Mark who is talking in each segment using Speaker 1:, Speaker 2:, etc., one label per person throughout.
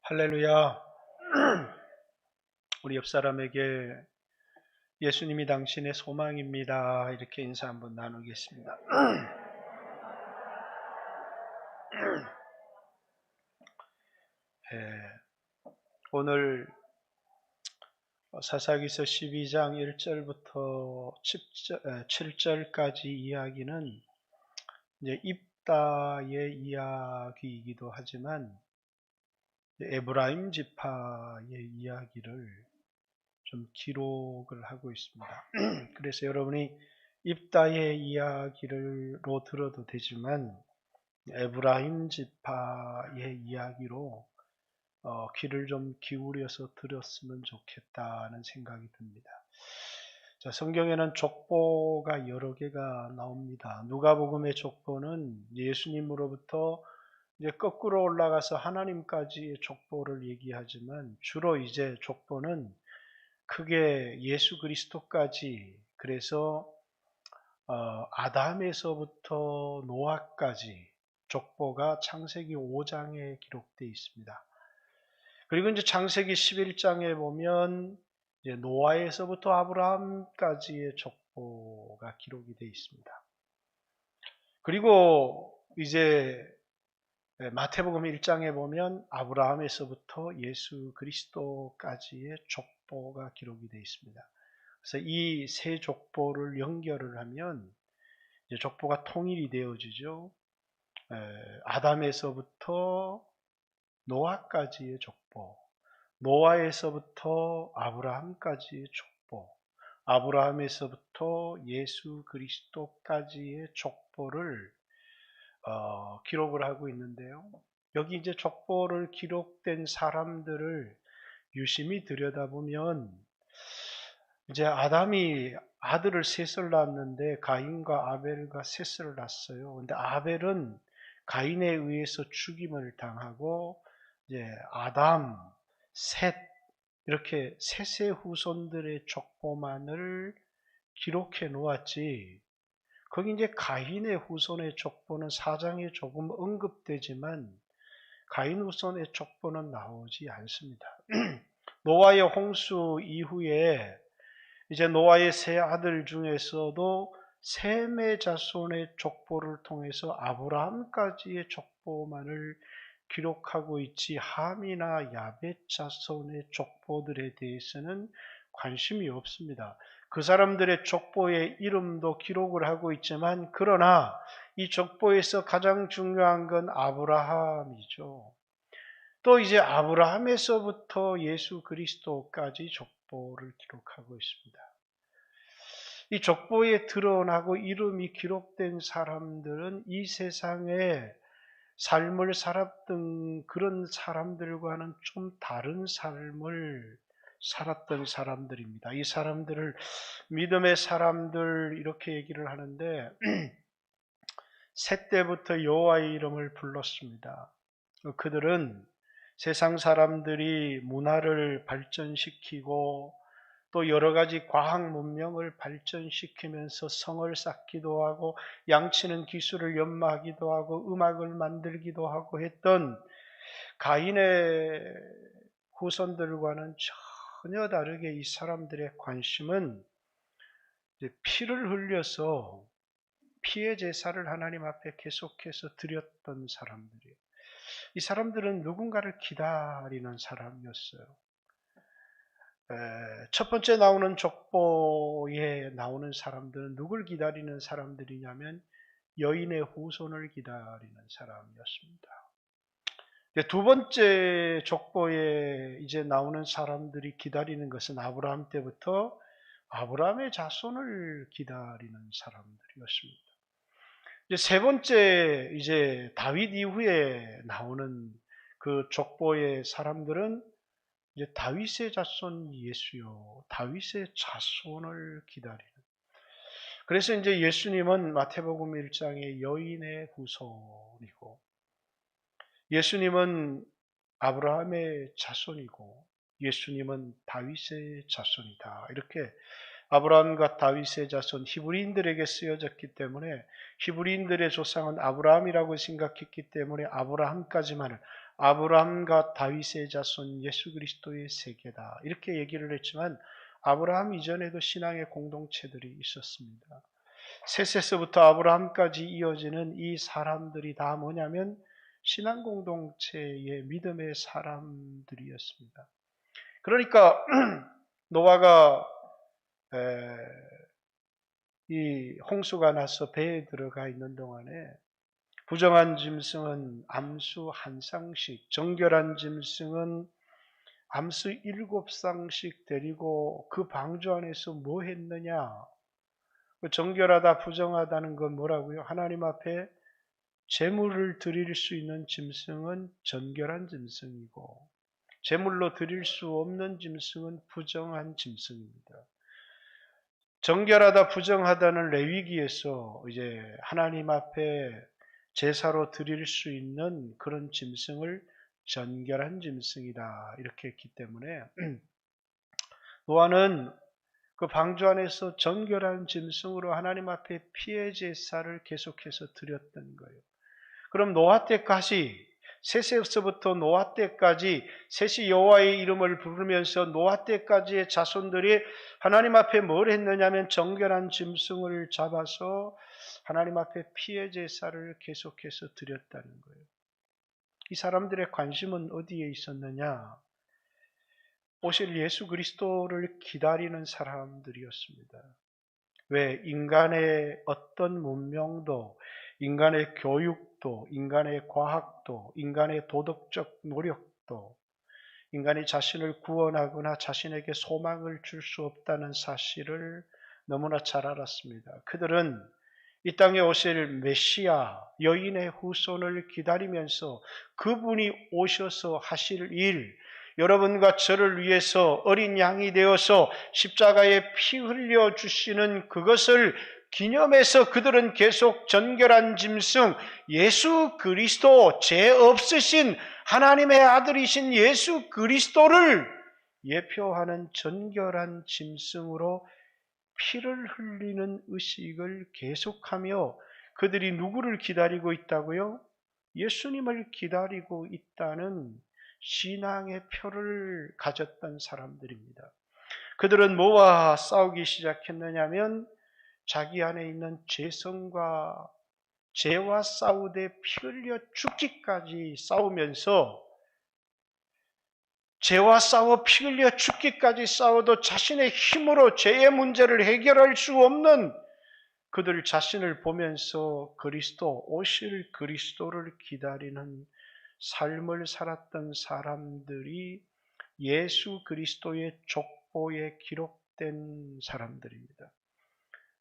Speaker 1: 할렐루야. 우리 옆 사람에게 예수님이 당신의 소망입니다. 이렇게 인사 한번 나누겠습니다. 오늘 사사기서 12장 1절부터 7절까지 이야기는 이제 입다의 이야기이기도 하지만 에브라임 지파의 이야기를 좀 기록을 하고 있습니다. 그래서 여러분이 입다의 이야기로 들어도 되지만 에브라임 지파의 이야기로 귀를 좀 기울여서 들었으면 좋겠다는 생각이 듭니다. 자, 성경에는 족보가 여러 개가 나옵니다. 누가복음의 족보는 예수님으로부터 이제 거꾸로 올라가서 하나님까지의 족보를 얘기하지만 주로 이제 족보는 크게 예수 그리스도까지, 그래서 아담에서부터 노아까지 족보가 창세기 5장에 기록되어 있습니다. 그리고 이제 창세기 11장에 보면 이제 노아에서부터 아브라함까지의 족보가 기록이 되어 있습니다. 그리고 이제 마태복음 1장에 보면 아브라함에서부터 예수 그리스도까지의 족보가 기록이 되어 있습니다. 그래서 이 세 족보를 연결을 하면 이제 족보가 통일이 되어지죠. 아담에서부터 노아까지의 족보, 노아에서부터 아브라함까지의 족보, 아브라함에서부터 예수 그리스도까지의 족보를 기록을 하고 있는데요. 여기 이제 족보를 기록된 사람들을 유심히 들여다보면 이제 아담이 아들을 셋을 낳았는데 가인과 아벨과 셋을 낳았어요. 근데 아벨은 가인에 의해서 죽임을 당하고 이제 아담, 셋 이렇게 셋의 후손들의 족보만을 기록해 놓았지. 거기 이제 가인의 후손의 족보는 4장에 조금 언급되지만 가인 후손의 족보는 나오지 않습니다. 노아의 홍수 이후에 이제 노아의 세 아들 중에서도 셈의 자손의 족보를 통해서 아브라함까지의 족보만을 기록하고 있지 함이나 야벳 자손의 족보들에 대해서는 관심이 없습니다. 그 사람들의 족보의 이름도 기록을 하고 있지만 그러나 이 족보에서 가장 중요한 건 아브라함이죠. 또 이제 아브라함에서부터 예수 그리스도까지 족보를 기록하고 있습니다. 이 족보에 드러나고 이름이 기록된 사람들은 이 세상에 삶을 살았던 그런 사람들과는 좀 다른 삶을 살았던 사람들입니다. 이 사람들을 믿음의 사람들 이렇게 얘기를 하는데 새 때부터 여호와의 이름을 불렀습니다. 그들은 세상 사람들이 문화를 발전시키고 또 여러 가지 과학 문명을 발전시키면서 성을 쌓기도 하고 양치는 기술을 연마하기도 하고 음악을 만들기도 하고 했던 가인의 후손들과는 전혀 다르게 이 사람들의 관심은 이제 피를 흘려서 피의 제사를 하나님 앞에 계속해서 드렸던 사람들이에요. 이 사람들은 누군가를 기다리는 사람이었어요. 첫 번째 나오는 족보에 나오는 사람들은 누굴 기다리는 사람들이냐면 여인의 후손을 기다리는 사람이었습니다. 두 번째 족보에 이제 나오는 사람들이 기다리는 것은 아브라함 때부터 아브라함의 자손을 기다리는 사람들이었습니다. 이제 세 번째 이제 다윗 이후에 나오는 그 족보의 사람들은 이제 다윗의 자손 예수요, 다윗의 자손을 기다리는. 그래서 이제 예수님은 마태복음 1장의 여인의 후손이고, 예수님은 아브라함의 자손이고, 예수님은 다윗의 자손이다. 이렇게 아브라함과 다윗의 자손 히브리인들에게 쓰여졌기 때문에 히브리인들의 조상은 아브라함이라고 생각했기 때문에 아브라함까지만을 아브라함과 다윗의 자손 예수 그리스도의 세계다 이렇게 얘기를 했지만 아브라함 이전에도 신앙의 공동체들이 있었습니다. 셋에서부터 아브라함까지 이어지는 이 사람들이 다 뭐냐면 신앙 공동체의 믿음의 사람들이었습니다. 그러니까 노아가 이 홍수가 나서 배에 들어가 있는 동안에 부정한 짐승은 암수 한 쌍씩, 정결한 짐승은 암수 7쌍씩 데리고 그 방주 안에서 뭐 했느냐? 정결하다, 부정하다는 건 뭐라고요? 하나님 앞에 제물을 드릴 수 있는 짐승은 정결한 짐승이고 제물로 드릴 수 없는 짐승은 부정한 짐승입니다. 정결하다, 부정하다는 레위기에서 이제 하나님 앞에 제사로 드릴 수 있는 그런 짐승을 정결한 짐승이다 이렇게 했기 때문에 노아는 그 방주 안에서 정결한 짐승으로 하나님 앞에 피해 제사를 계속해서 드렸던 거예요. 그럼 노아 때까지 셋에서부터 노아 때까지 셋이 여호와의 이름을 부르면서 노아 때까지의 자손들이 하나님 앞에 뭘 했느냐면 정결한 짐승을 잡아서 하나님 앞에 피해 제사를 계속해서 드렸다는 거예요. 이 사람들의 관심은 어디에 있었느냐? 오실 예수 그리스도를 기다리는 사람들이었습니다. 왜? 인간의 어떤 문명도, 인간의 교육도, 인간의 과학도, 인간의 도덕적 노력도, 인간이 자신을 구원하거나 자신에게 소망을 줄 수 없다는 사실을 너무나 잘 알았습니다. 그들은 이 땅에 오실 메시아, 여인의 후손을 기다리면서 그분이 오셔서 하실 일, 여러분과 저를 위해서 어린 양이 되어서 십자가에 피 흘려 주시는 그것을 기념해서 그들은 계속 정결한 짐승 예수 그리스도, 죄 없으신 하나님의 아들이신 예수 그리스도를 예표하는 정결한 짐승으로 피를 흘리는 의식을 계속하며 그들이 누구를 기다리고 있다고요? 예수님을 기다리고 있다는 신앙의 표를 가졌던 사람들입니다. 그들은 뭐와 싸우기 시작했느냐면 자기 안에 있는 죄성과 죄와 싸우되 피 흘려 죽기까지 싸우면서 죄와 싸워 피 흘려 죽기까지 싸워도 자신의 힘으로 죄의 문제를 해결할 수 없는 그들 자신을 보면서 그리스도, 오실 그리스도를 기다리는 삶을 살았던 사람들이 예수 그리스도의 족보에 기록된 사람들입니다.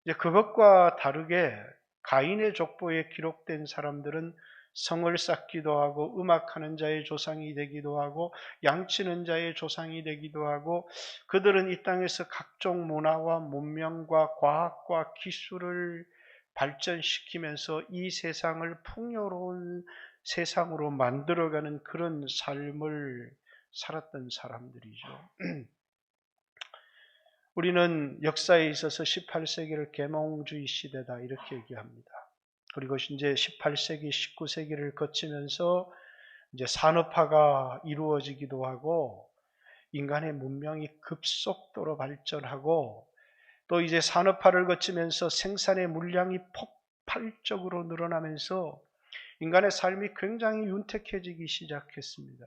Speaker 1: 이제 그것과 다르게 가인의 족보에 기록된 사람들은 성을 쌓기도 하고 음악하는 자의 조상이 되기도 하고 양치는 자의 조상이 되기도 하고 그들은 이 땅에서 각종 문화와 문명과 과학과 기술을 발전시키면서 이 세상을 풍요로운 세상으로 만들어가는 그런 삶을 살았던 사람들이죠. 우리는 역사에 있어서 18세기를 계몽주의 시대다 이렇게 얘기합니다. 그리고 이제 18세기, 19세기를 거치면서 이제 산업화가 이루어지기도 하고 인간의 문명이 급속도로 발전하고 또 이제 산업화를 거치면서 생산의 물량이 폭발적으로 늘어나면서 인간의 삶이 굉장히 윤택해지기 시작했습니다.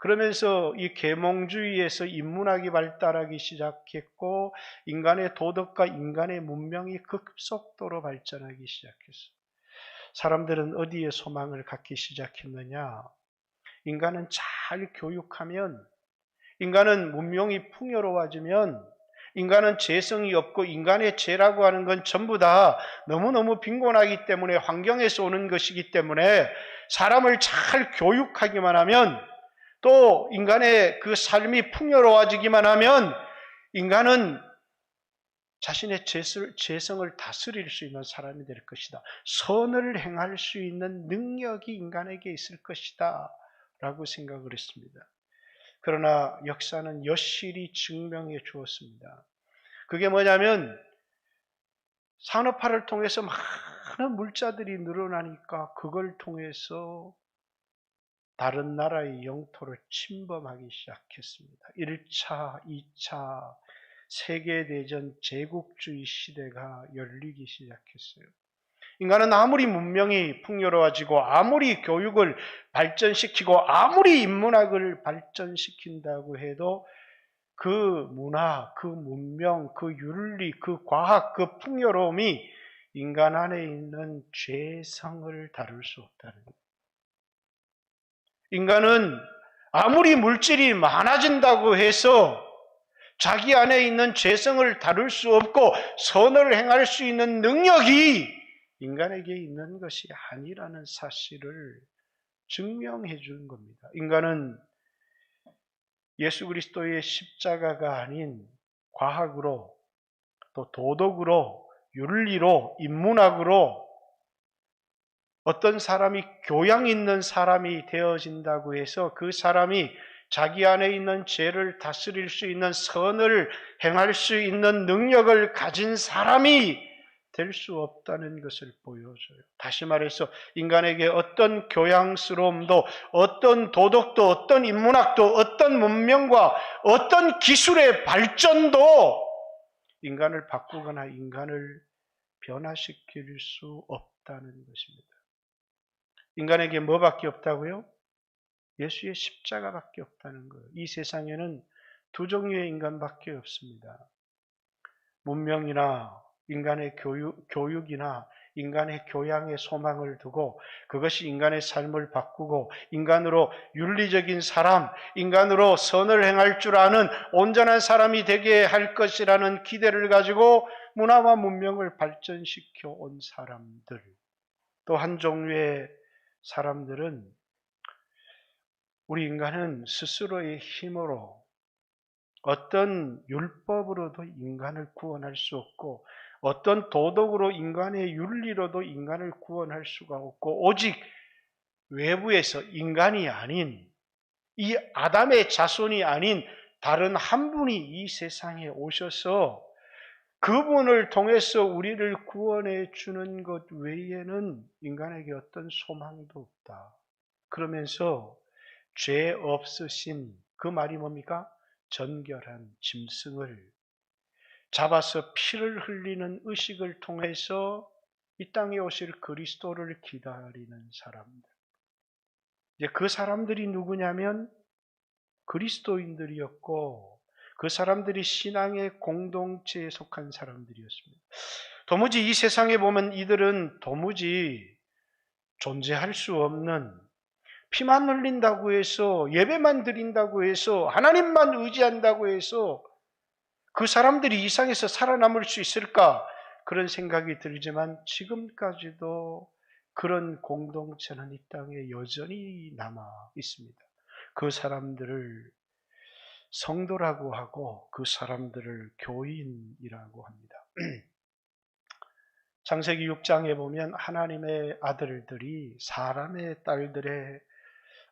Speaker 1: 그러면서 이 계몽주의에서 인문학이 발달하기 시작했고 인간의 도덕과 인간의 문명이 급속도로 발전하기 시작했어요. 사람들은 어디에 소망을 갖기 시작했느냐? 인간은 잘 교육하면, 인간은 문명이 풍요로워지면, 인간은 죄성이 없고 인간의 죄라고 하는 건 전부 다 너무너무 빈곤하기 때문에 환경에서 오는 것이기 때문에 사람을 잘 교육하기만 하면 또 인간의 그 삶이 풍요로워지기만 하면 인간은 자신의 죄성을 다스릴 수 있는 사람이 될 것이다. 선을 행할 수 있는 능력이 인간에게 있을 것이다. 라고 생각을 했습니다. 그러나 역사는 여실히 증명해 주었습니다. 그게 뭐냐면 산업화를 통해서 많은 물자들이 늘어나니까 그걸 통해서 다른 나라의 영토를 침범하기 시작했습니다. 1차, 2차 세계대전 제국주의 시대가 열리기 시작했어요. 인간은 아무리 문명이 풍요로워지고 아무리 교육을 발전시키고 아무리 인문학을 발전시킨다고 해도 그 문화, 그 문명, 그 윤리, 그 과학, 그 풍요로움이 인간 안에 있는 죄성을 다룰 수 없다는 거예요. 인간은 아무리 물질이 많아진다고 해서 자기 안에 있는 죄성을 다룰 수 없고 선을 행할 수 있는 능력이 인간에게 있는 것이 아니라는 사실을 증명해 주는 겁니다. 인간은 예수 그리스도의 십자가가 아닌 과학으로 또 도덕으로 윤리로 인문학으로 어떤 사람이 교양 있는 사람이 되어진다고 해서 그 사람이 자기 안에 있는 죄를 다스릴 수 있는 선을 행할 수 있는 능력을 가진 사람이 될 수 없다는 것을 보여줘요. 다시 말해서 인간에게 어떤 교양스러움도 어떤 도덕도 어떤 인문학도 어떤 문명과 어떤 기술의 발전도 인간을 바꾸거나 인간을 변화시킬 수 없다는 것입니다. 인간에게 뭐밖에 없다고요? 예수의 십자가밖에 없다는 거예요. 이 세상에는 두 종류의 인간밖에 없습니다. 문명이나 인간의 교육이나 인간의 교양에 소망을 두고 그것이 인간의 삶을 바꾸고 인간으로 윤리적인 사람, 인간으로 선을 행할 줄 아는 온전한 사람이 되게 할 것이라는 기대를 가지고 문화와 문명을 발전시켜 온 사람들. 또 한 종류의 사람들은 우리 인간은 스스로의 힘으로 어떤 율법으로도 인간을 구원할 수 없고 어떤 도덕으로 인간의 윤리로도 인간을 구원할 수가 없고 오직 외부에서 인간이 아닌 이 아담의 자손이 아닌 다른 한 분이 이 세상에 오셔서 그분을 통해서 우리를 구원해 주는 것 외에는 인간에게 어떤 소망도 없다. 그러면서 죄 없으신 그 말이 뭡니까? 정결한 짐승을 잡아서 피를 흘리는 의식을 통해서 이 땅에 오실 그리스도를 기다리는 사람들. 이제 그 사람들이 누구냐면 그리스도인들이었고 그 사람들이 신앙의 공동체에 속한 사람들이었습니다. 도무지 이 세상에 보면 이들은 도무지 존재할 수 없는 피만 흘린다고 해서 예배만 드린다고 해서 하나님만 의지한다고 해서 그 사람들이 이 세상에서 살아남을 수 있을까? 그런 생각이 들지만 지금까지도 그런 공동체는 이 땅에 여전히 남아 있습니다. 그 사람들을 성도라고 하고 그 사람들을 교인이라고 합니다. 창세기 6장에 보면 하나님의 아들들이 사람의 딸들의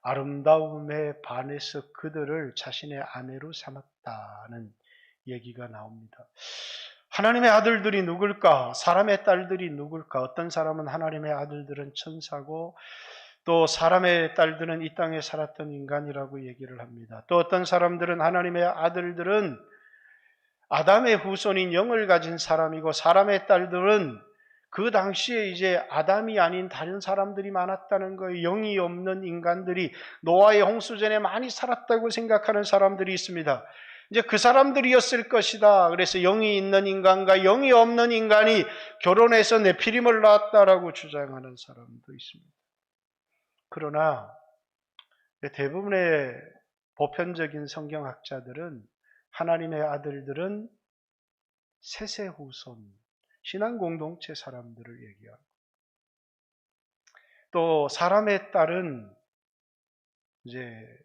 Speaker 1: 아름다움에 반해서 그들을 자신의 아내로 삼았다는 얘기가 나옵니다. 하나님의 아들들이 누굴까? 사람의 딸들이 누굴까? 어떤 사람은 하나님의 아들들은 천사고 또 사람의 딸들은 이 땅에 살았던 인간이라고 얘기를 합니다. 또 어떤 사람들은 하나님의 아들들은 아담의 후손인 영을 가진 사람이고 사람의 딸들은 그 당시에 이제 아담이 아닌 다른 사람들이 많았다는 거예요. 영이 없는 인간들이 노아의 홍수전에 많이 살았다고 생각하는 사람들이 있습니다. 이제 그 사람들이었을 것이다. 그래서 영이 있는 인간과 영이 없는 인간이 결혼해서 네피림을 낳았다라고 주장하는 사람도 있습니다. 그러나 대부분의 보편적인 성경학자들은 하나님의 아들들은 셋의 후손, 신앙 공동체 사람들을 얘기하고 또 사람의 딸은 이제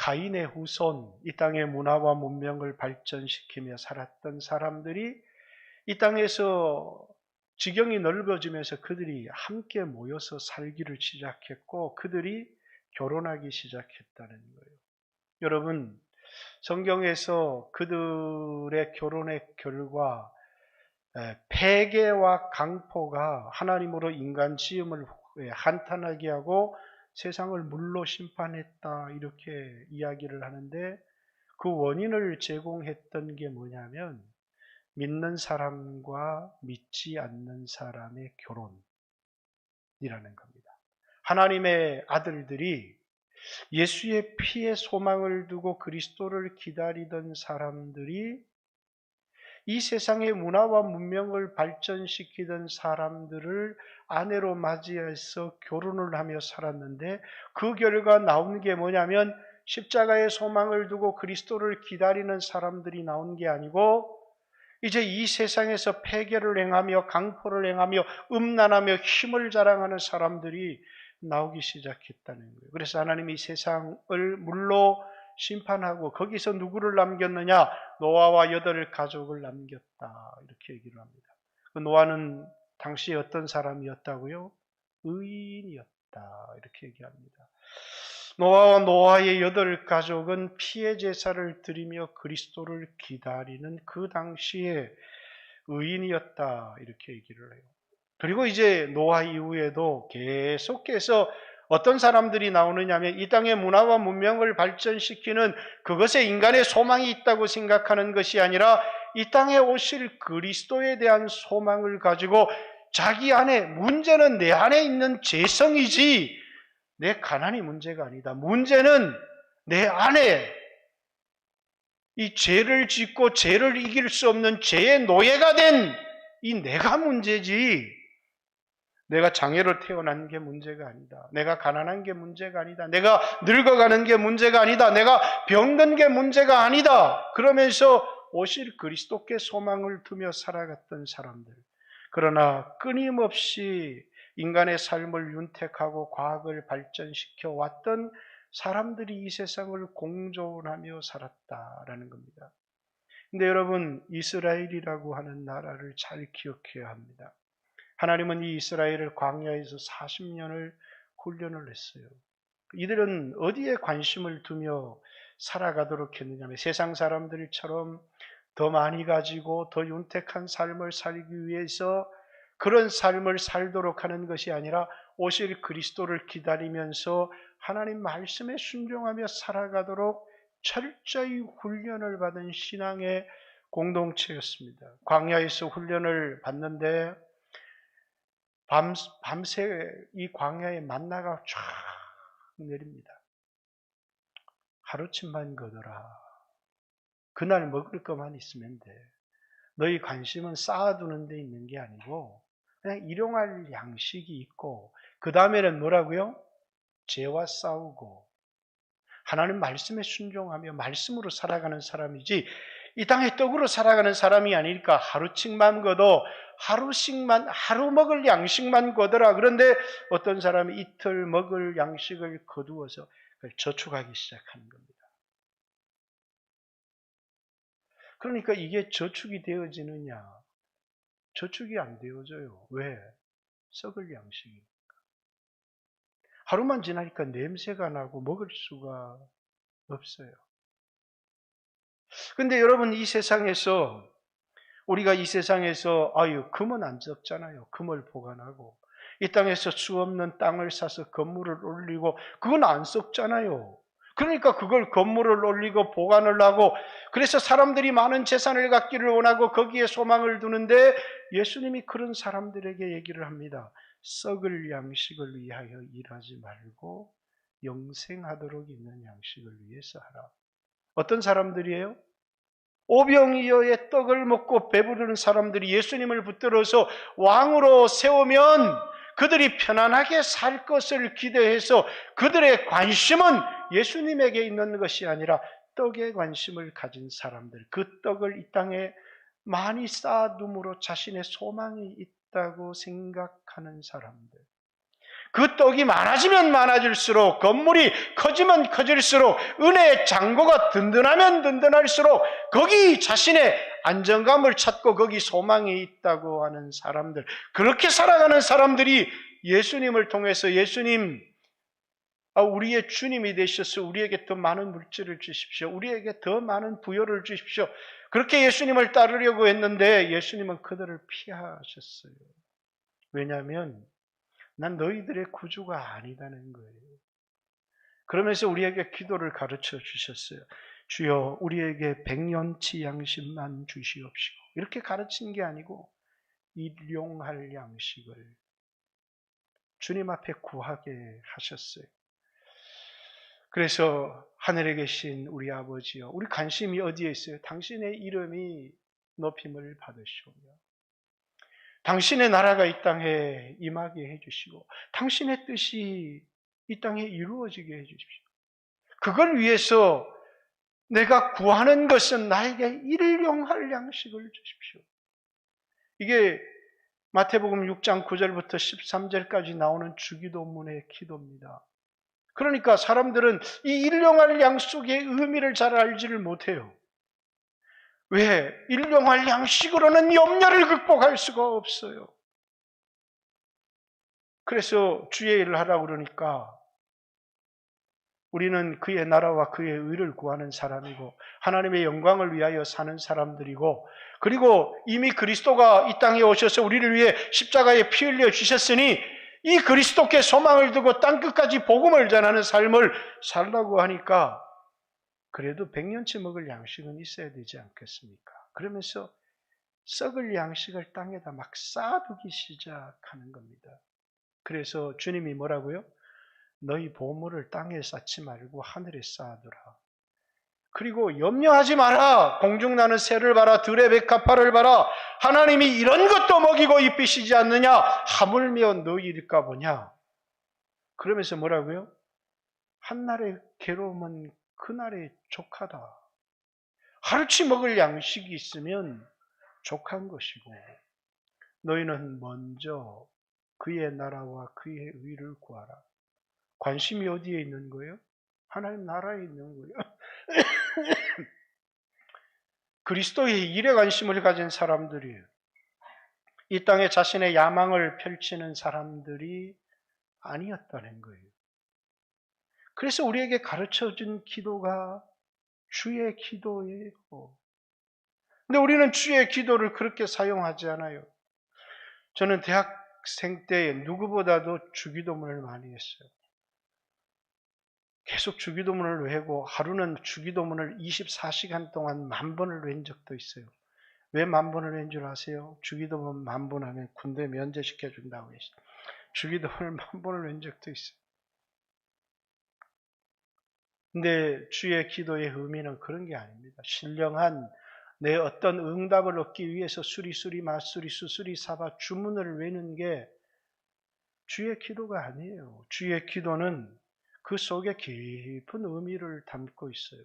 Speaker 1: 가인의 후손, 이 땅의 문화와 문명을 발전시키며 살았던 사람들이 이 땅에서 지경이 넓어지면서 그들이 함께 모여서 살기를 시작했고 그들이 결혼하기 시작했다는 거예요. 여러분, 성경에서 그들의 결혼의 결과 폐괴와 강포가 하나님으로 인간 지음을 한탄하게 하고 세상을 물로 심판했다 이렇게 이야기를 하는데, 그 원인을 제공했던 게 뭐냐면 믿는 사람과 믿지 않는 사람의 결혼이라는 겁니다. 하나님의 아들들이 예수의 피에 소망을 두고 그리스도를 기다리던 사람들이 이 세상의 문화와 문명을 발전시키던 사람들을 아내로 맞이해서 결혼을 하며 살았는데, 그 결과 나온 게 뭐냐면 십자가의 소망을 두고 그리스도를 기다리는 사람들이 나온 게 아니고 이제 이 세상에서 폐괴를 행하며 강포를 행하며 음란하며 힘을 자랑하는 사람들이 나오기 시작했다는 거예요. 그래서 하나님이 세상을 물로 심판하고 거기서 누구를 남겼느냐? 노아와 8가족을 남겼다 이렇게 얘기를 합니다. 그 노아는 당시에 어떤 사람이었다고요? 의인이었다 이렇게 얘기합니다. 노아와 노아의 8가족은 피의 제사를 드리며 그리스도를 기다리는 그 당시에 의인이었다 이렇게 얘기를 해요. 그리고 이제 노아 이후에도 계속해서 어떤 사람들이 나오느냐 하면 이 땅의 문화와 문명을 발전시키는 그것에 인간의 소망이 있다고 생각하는 것이 아니라 이 땅에 오실 그리스도에 대한 소망을 가지고 자기 안에, 문제는 내 안에 있는 죄성이지 내 가난이 문제가 아니다. 문제는 내 안에 이 죄를 짓고 죄를 이길 수 없는 죄의 노예가 된 이 내가 문제지, 내가 장애로 태어난 게 문제가 아니다. 내가 가난한 게 문제가 아니다. 내가 늙어가는 게 문제가 아니다. 내가 병든 게 문제가 아니다. 그러면서 오실 그리스도께 소망을 두며 살아갔던 사람들. 그러나 끊임없이 인간의 삶을 윤택하고 과학을 발전시켜 왔던 사람들이 이 세상을 공존하며 살았다라는 겁니다. 근데 여러분, 이스라엘이라고 하는 나라를 잘 기억해야 합니다. 하나님은 이 이스라엘을 광야에서 40년을 훈련을 했어요. 이들은 어디에 관심을 두며 살아가도록 했느냐면 세상 사람들처럼 더 많이 가지고 더 윤택한 삶을 살기 위해서 그런 삶을 살도록 하는 것이 아니라 오실 그리스도를 기다리면서 하나님 말씀에 순종하며 살아가도록 철저히 훈련을 받은 신앙의 공동체였습니다. 광야에서 훈련을 받는데 밤새 이 광야에 만나가 쫙 내립니다. 하루쯤만 거둬라. 그날 먹을 것만 있으면 돼. 너희 관심은 쌓아두는 데 있는 게 아니고 그냥 일용할 양식이 있고, 그 다음에는 뭐라고요? 죄와 싸우고 하나님 말씀에 순종하며 말씀으로 살아가는 사람이지 이 땅의 떡으로 살아가는 사람이 아닐까. 하루씩만 거둬, 하루 먹을 양식만 거둬라. 그런데 어떤 사람이 이틀 먹을 양식을 거두어서 그걸 저축하기 시작하는 겁니다. 그러니까 이게 저축이 되어지느냐? 저축이 안 되어져요. 왜? 썩을 양식이니까. 하루만 지나니까 냄새가 나고 먹을 수가 없어요. 근데 여러분, 우리가 이 세상에서 금은 안 적잖아요. 금을 보관하고 이 땅에서 수 없는 땅을 사서 건물을 올리고 그건 안 썩잖아요. 그러니까 그걸 건물을 올리고 보관을 하고, 그래서 사람들이 많은 재산을 갖기를 원하고 거기에 소망을 두는데 예수님이 그런 사람들에게 얘기를 합니다. 썩을 양식을 위하여 일하지 말고 영생하도록 있는 양식을 위해서 하라. 어떤 사람들이에요? 오병이어의 떡을 먹고 배부르는 사람들이 예수님을 붙들어서 왕으로 세우면 그들이 편안하게 살 것을 기대해서 그들의 관심은 예수님에게 있는 것이 아니라 떡에 관심을 가진 사람들, 그 떡을 이 땅에 많이 쌓아둠으로 자신의 소망이 있다고 생각하는 사람들, 그 떡이 많아지면 많아질수록, 건물이 커지면 커질수록, 은혜의 창고가 든든하면 든든할수록 거기 자신의 안정감을 찾고 거기 소망이 있다고 하는 사람들, 그렇게 살아가는 사람들이 예수님을 통해서 예수님 우리의 주님이 되셔서 우리에게 더 많은 물질을 주십시오. 우리에게 더 많은 부여를 주십시오. 그렇게 예수님을 따르려고 했는데 예수님은 그들을 피하셨어요. 왜냐하면 난 너희들의 구주가 아니다는 거예요. 그러면서 우리에게 기도를 가르쳐 주셨어요. 주여 우리에게 백년치 양식만 주시옵시고, 이렇게 가르친 게 아니고 일용할 양식을 주님 앞에 구하게 하셨어요. 그래서 하늘에 계신 우리 아버지여, 우리 관심이 어디에 있어요? 당신의 이름이 높임을 받으시오며 당신의 나라가 이 땅에 임하게 해주시고 당신의 뜻이 이 땅에 이루어지게 해주십시오. 그걸 위해서 내가 구하는 것은 나에게 일용할 양식을 주십시오. 이게 마태복음 6장 9절부터 13절까지 나오는 주기도문의 기도입니다. 그러니까 사람들은 이 일용할 양식의 의미를 잘 알지를 못해요. 왜? 일용할 양식으로는 염려를 극복할 수가 없어요. 그래서 주의 일을 하라고 그러니까 우리는 그의 나라와 그의 의를 구하는 사람이고 하나님의 영광을 위하여 사는 사람들이고, 그리고 이미 그리스도가 이 땅에 오셔서 우리를 위해 십자가에 피 흘려 주셨으니 이 그리스도께 소망을 두고 땅끝까지 복음을 전하는 삶을 살라고 하니까 그래도 100년치 먹을 양식은 있어야 되지 않겠습니까? 그러면서 썩을 양식을 땅에다 막 쌓아두기 시작하는 겁니다. 그래서 주님이 뭐라고요? 너희 보물을 땅에 쌓지 말고 하늘에 쌓아두라. 그리고 염려하지 마라. 공중나는 새를 봐라. 들의 백합화를 봐라. 하나님이 이런 것도 먹이고 입히시지 않느냐? 하물며 너희일까 보냐? 그러면서 뭐라고요? 한날의 괴로움은 그날의 족하다. 하루치 먹을 양식이 있으면 족한 것이고 너희는 먼저 그의 나라와 그의 의를 구하라. 관심이 어디에 있는 거예요? 하나님 나라에 있는 거예요. 그리스도의 일에 관심을 가진 사람들이에요. 이 땅에 자신의 야망을 펼치는 사람들이 아니었다는 거예요. 그래서 우리에게 가르쳐준 기도가 주의 기도예요. 근데 우리는 주의 기도를 그렇게 사용하지 않아요. 저는 대학생 때 누구보다도 주기도문을 많이 했어요. 계속 주기도문을 외우고 하루는 주기도문을 24시간 동안 10,000번을 외운 적도 있어요. 왜 10,000번을 외운 줄 아세요? 주기도문 10,000번 하면 군대 면제시켜준다고 했어요. 주기도문을 10,000번을 외운 적도 있어요. 근데 주의 기도의 의미는 그런 게 아닙니다. 신령한 내 어떤 응답을 얻기 위해서 수리수리 마수리 수수리 사바 주문을 외우는 게 주의 기도가 아니에요. 주의 기도는 그 속에 깊은 의미를 담고 있어요.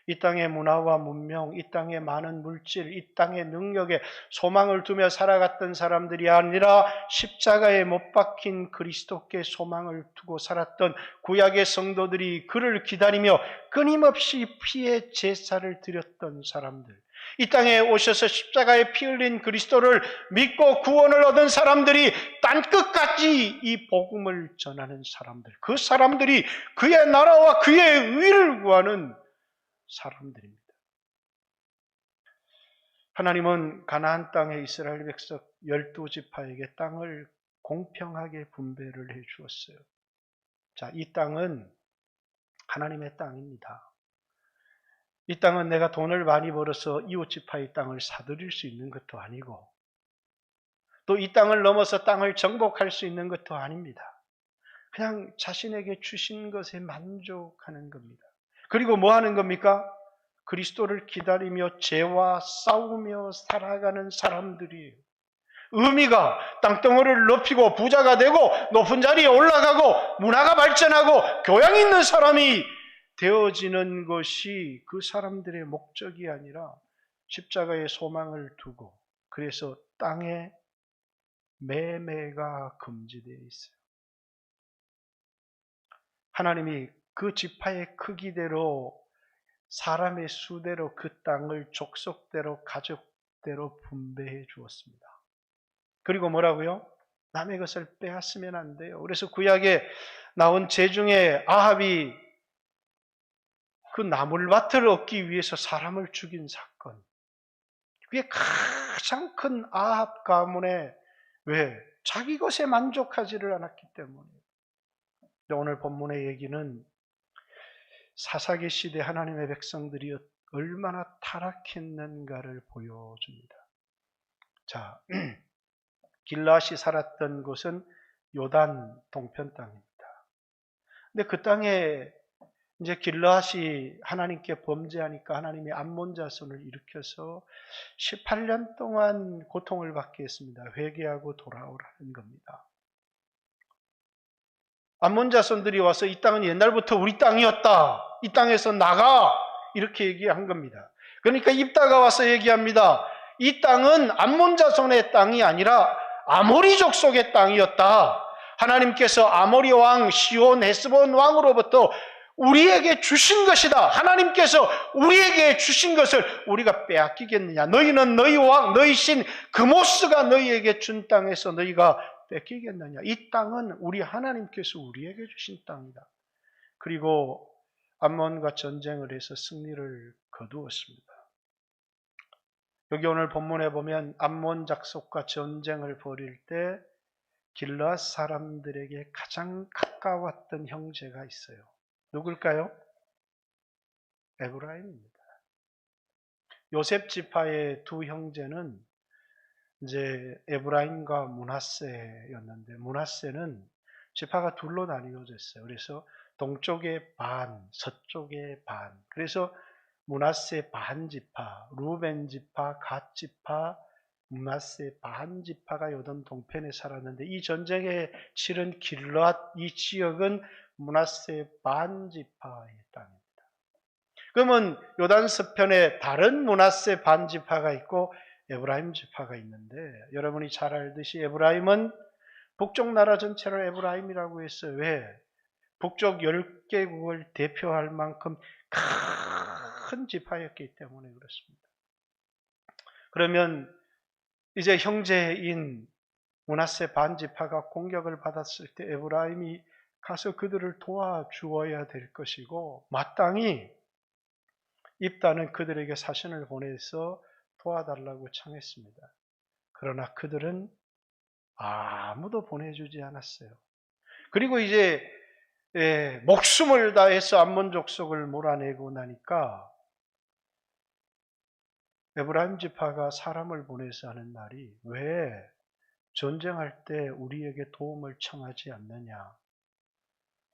Speaker 1: 이 땅의 문화와 문명, 이 땅의 많은 물질, 이 땅의 능력에 소망을 두며 살아갔던 사람들이 아니라 십자가에 못 박힌 그리스도께 소망을 두고 살았던 구약의 성도들이 그를 기다리며 끊임없이 피의 제사를 드렸던 사람들, 이 땅에 오셔서 십자가에 피 흘린 그리스도를 믿고 구원을 얻은 사람들이 땅끝까지 이 복음을 전하는 사람들, 그 사람들이 그의 나라와 그의 의를 구하는 사람들입니다. 하나님은 가나안 땅에 이스라엘 백성 12지파에게 땅을 공평하게 분배를 해 주었어요. 자, 이 땅은 하나님의 땅입니다. 이 땅은 내가 돈을 많이 벌어서 이웃지파의 땅을 사들일 수 있는 것도 아니고 또 이 땅을 넘어서 땅을 정복할 수 있는 것도 아닙니다. 그냥 자신에게 주신 것에 만족하는 겁니다. 그리고 뭐 하는 겁니까? 그리스도를 기다리며 죄와 싸우며 살아가는 사람들이에요. 의미가 땅덩어리를 높이고 부자가 되고 높은 자리에 올라가고 문화가 발전하고 교양 있는 사람이 되어지는 것이 그 사람들의 목적이 아니라 십자가의 소망을 두고, 그래서 땅에 매매가 금지되어 있어요. 하나님이 그 지파의 크기대로 사람의 수대로 그 땅을 족속대로 가족대로 분배해 주었습니다. 그리고 뭐라고요? 남의 것을 빼앗으면 안 돼요. 그래서 구약에 나온 죄 중에 아합이 그 나물밭을 얻기 위해서 사람을 죽인 사건. 그게 가장 큰 아합 가문의 왜? 자기 것에 만족하지를 않았기 때문에. 오늘 본문의 얘기는 사사기 시대 하나님의 백성들이 얼마나 타락했는가를 보여줍니다. 자, 길라앗이 살았던 곳은 요단 동편 땅입니다. 근데 그 땅에 이제 길라앗이 하나님께 범죄하니까 하나님이 암몬 자손을 일으켜서 18년 동안 고통을 받게 했습니다. 회개하고 돌아오라는 겁니다. 암몬 자손들이 와서 이 땅은 옛날부터 우리 땅이었다. 이 땅에서 나가. 이렇게 얘기한 겁니다. 그러니까 입다가 와서 얘기합니다. 이 땅은 암몬 자손의 땅이 아니라 아모리 족속의 땅이었다. 하나님께서 아모리 왕 시온 헤스본 왕으로부터 우리에게 주신 것이다. 하나님께서 우리에게 주신 것을 우리가 빼앗기겠느냐. 너희는 너희 왕, 너희 신 그모스가 너희에게 준 땅에서 너희가 뺏기겠느냐. 이 땅은 우리 하나님께서 우리에게 주신 땅이다. 그리고 암몬과 전쟁을 해서 승리를 거두었습니다. 여기 오늘 본문에 보면 암몬 족속과 전쟁을 벌일 때 길르앗 사람들에게 가장 가까웠던 형제가 있어요. 누굴까요? 에브라임입니다. 요셉 지파의 두 형제는 이제 에브라임과 므낫세였는데 므낫세는 지파가 둘로 나뉘어졌어요. 그래서 동쪽의 반, 서쪽의 반. 그래서 므낫세 반 지파, 루벤 지파, 갓 지파, 므낫세 반 지파가 요단 동편에 살았는데 이 전쟁에 치른 길르앗 이 지역은 므낫세 반 지파의 땅입니다. 그러면 요단 서편에 다른 므낫세 반 지파가 있고 에브라임 지파가 있는데 여러분이 잘 알듯이 에브라임은 북쪽 나라 전체를 에브라임이라고 했어요. 왜? 북쪽 10개국을 대표할 만큼 큰 지파였기 때문에 그렇습니다. 그러면 이제 형제인 므낫세 반 지파가 공격을 받았을 때 에브라임이 가서 그들을 도와주어야 될 것이고 마땅히 입다는 그들에게 사신을 보내서 도와달라고 청했습니다. 그러나 그들은 아무도 보내주지 않았어요. 그리고 이제 목숨을 다해서 암몬 족속을 몰아내고 나니까 에브라임 지파가 사람을 보내서 하는 말이 왜 전쟁할 때 우리에게 도움을 청하지 않느냐.